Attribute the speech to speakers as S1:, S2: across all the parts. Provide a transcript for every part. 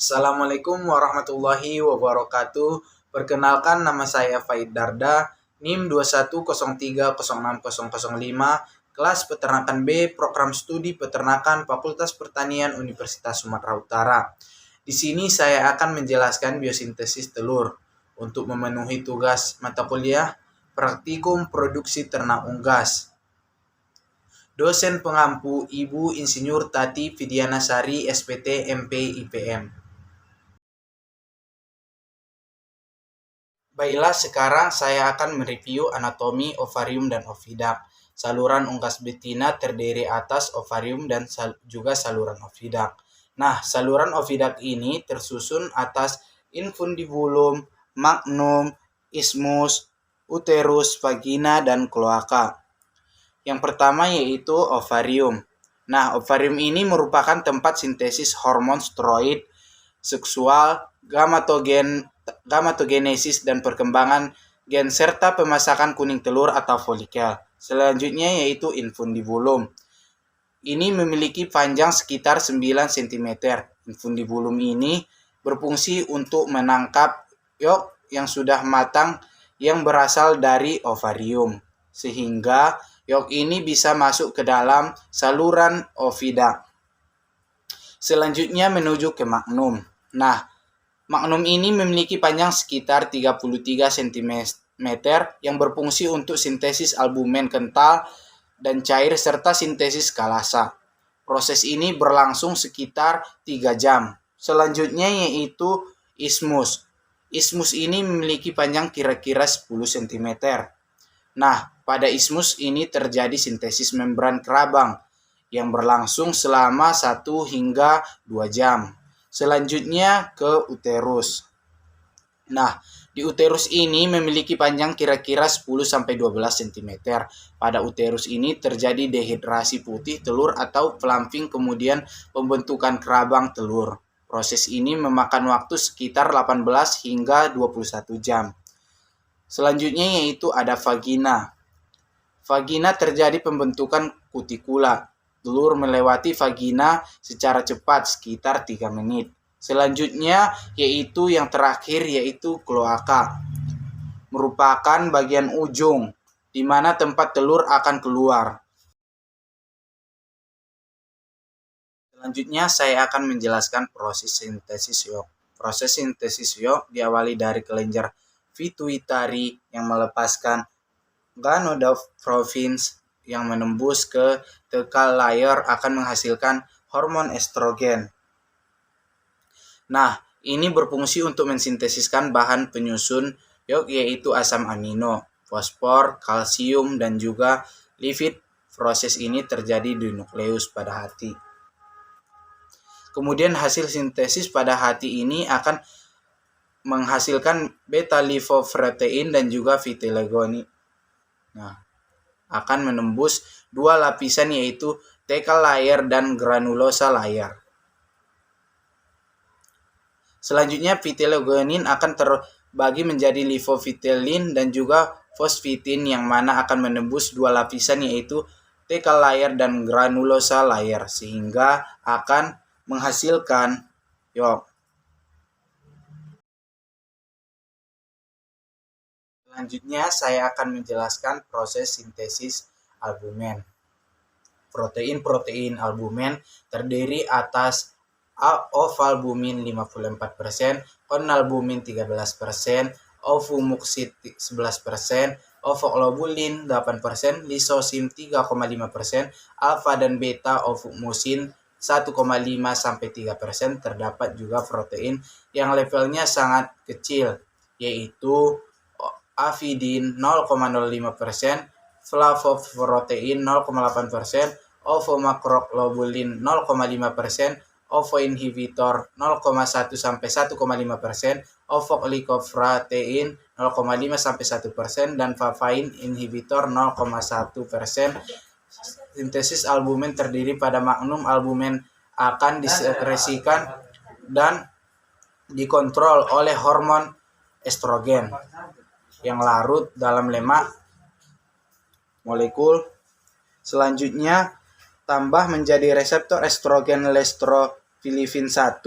S1: Assalamualaikum warahmatullahi wabarakatuh. Perkenalkan, nama saya Faid Darda, NIM 2103060005, kelas Peternakan B, Program Studi Peternakan Fakultas Pertanian Universitas Sumatera Utara. Di sini saya akan menjelaskan biosintesis telur untuk memenuhi tugas mata kuliah Praktikum Produksi Ternak Unggas. Dosen pengampu Ibu Insinyur Tati Fidianasari, SPT, MP, IPM. Baiklah, sekarang saya akan mereview anatomi ovarium dan ovidak. Saluran unggas betina terdiri atas ovarium dan juga saluran ovidak. Nah, saluran ovidak ini tersusun atas infundibulum, magnum, isthmus, uterus, vagina, dan kloaka. Yang pertama yaitu ovarium. Nah, ovarium ini merupakan tempat sintesis hormon steroid, seksual, gamatogenesis dan perkembangan gen serta pemasakan kuning telur atau folikel. Selanjutnya yaitu infundibulum. Ini memiliki panjang sekitar 9 cm. Infundibulum ini berfungsi untuk menangkap yolk yang sudah matang yang berasal dari ovarium, sehingga yolk ini bisa masuk ke dalam saluran ovidak. Selanjutnya menuju ke magnum. Nah, magnum ini memiliki panjang sekitar 33 cm yang berfungsi untuk sintesis albumen kental dan cair serta sintesis kalasa. Proses ini berlangsung sekitar 3 jam. Selanjutnya yaitu isthmus. Isthmus ini memiliki panjang kira-kira 10 cm. Nah, pada isthmus ini terjadi sintesis membran kerabang yang berlangsung selama 1 hingga 2 jam. Selanjutnya ke uterus. Nah, di uterus ini memiliki panjang kira-kira 10-12 cm. Pada uterus ini terjadi dehidrasi putih telur atau plumping kemudian pembentukan kerabang telur. Proses ini memakan waktu sekitar 18 hingga 21 jam. Selanjutnya yaitu ada vagina. Vagina terjadi pembentukan kutikula. Telur melewati vagina secara cepat sekitar 3 menit. Selanjutnya yaitu yang terakhir yaitu kloaka. Merupakan bagian ujung di mana tempat telur akan keluar. Selanjutnya saya akan menjelaskan proses sintesis yolk. Proses sintesis yolk diawali dari kelenjar pituitari yang melepaskan gonadotropins yang menembus ke tekal layer akan menghasilkan hormon estrogen. Nah, ini berfungsi untuk mensintesiskan bahan penyusun yolk yaitu asam amino, fosfor, kalsium, dan juga lipid. Proses ini terjadi di nukleus pada hati. Kemudian hasil sintesis pada hati ini akan menghasilkan beta-lipoprotein dan juga vitiligonin. Nah, akan menembus dua lapisan yaitu thecal layer dan granulosa layer. Selanjutnya vitiligonin akan terbagi menjadi lipovitilin dan juga fosfitin yang mana akan menembus dua lapisan yaitu thecal layer dan granulosa layer sehingga akan menghasilkan yolk. Selanjutnya saya akan menjelaskan proses sintesis albumen. Protein albumen terdiri atas ovalbumin 54%, konalbumin 13%, ovumuksid 11%, ovoglobulin 8%, lisosim 3,5%, alfa dan beta ovumusin 1,5-3%. Terdapat juga protein yang levelnya sangat kecil yaitu avidin 0,05%, flavoprotein 0,8%, ovomakroglobulin 0,5%, ovoinhibitor 0,1-1,5%, ovoglycoprotein 0,5-1%, dan papain inhibitor 0,1%. Sintesis albumen terdiri pada magnum. Albumen akan disekresikan dan dikontrol oleh hormon estrogen yang larut dalam lemak molekul. Selanjutnya tambah menjadi reseptor estrogen lestrofilivin 1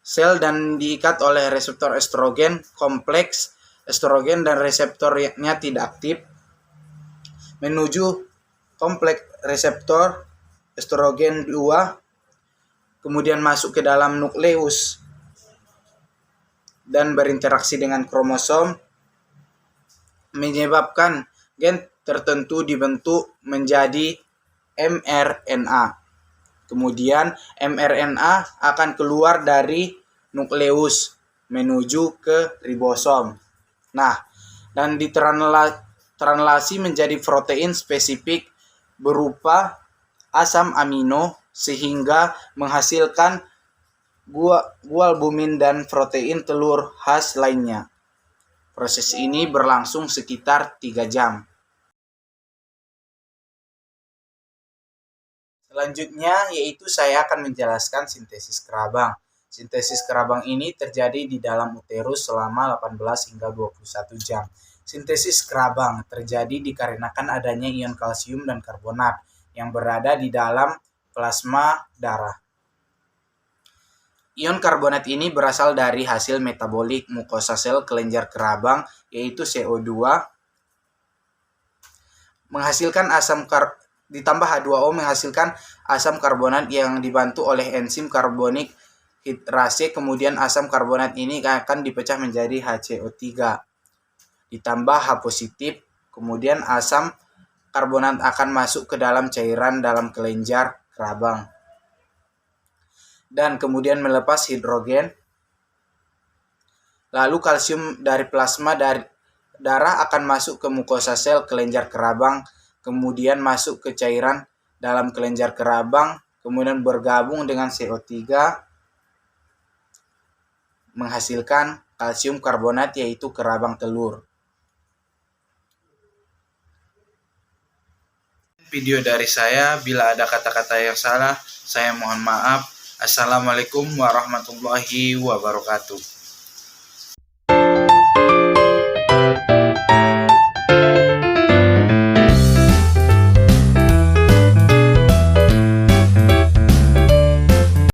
S1: sel dan diikat oleh reseptor estrogen kompleks estrogen dan reseptornya tidak aktif menuju kompleks reseptor estrogen 2, kemudian masuk ke dalam nukleus dan berinteraksi dengan kromosom, menyebabkan gen tertentu dibentuk menjadi mRNA. Kemudian mRNA akan keluar dari nukleus menuju ke ribosom. Nah, dan ditranslasi menjadi protein spesifik berupa asam amino sehingga menghasilkan gualbumin dan protein telur khas lainnya. Proses ini berlangsung sekitar 3 jam. Selanjutnya yaitu saya akan menjelaskan sintesis kerabang. Sintesis kerabang ini terjadi di dalam uterus selama 18 hingga 21 jam. Sintesis kerabang terjadi dikarenakan adanya ion kalsium dan karbonat yang berada di dalam plasma darah. Ion karbonat ini berasal dari hasil metabolik mukosa sel kelenjar kerabang yaitu CO2 menghasilkan ditambah H2O menghasilkan asam karbonat yang dibantu oleh enzim karbonik hidrase. Kemudian asam karbonat ini akan dipecah menjadi HCO3 ditambah H positif. Kemudian asam karbonat akan masuk ke dalam cairan dalam kelenjar kerabang dan kemudian melepas hidrogen. Lalu kalsium dari plasma darah akan masuk ke mukosa sel kelenjar kerabang, kemudian masuk ke cairan dalam kelenjar kerabang, kemudian bergabung dengan CO3 menghasilkan kalsium karbonat yaitu kerabang telur. Video dari saya, bila ada kata-kata yang salah, saya mohon maaf. Assalamualaikum warahmatullahi wabarakatuh.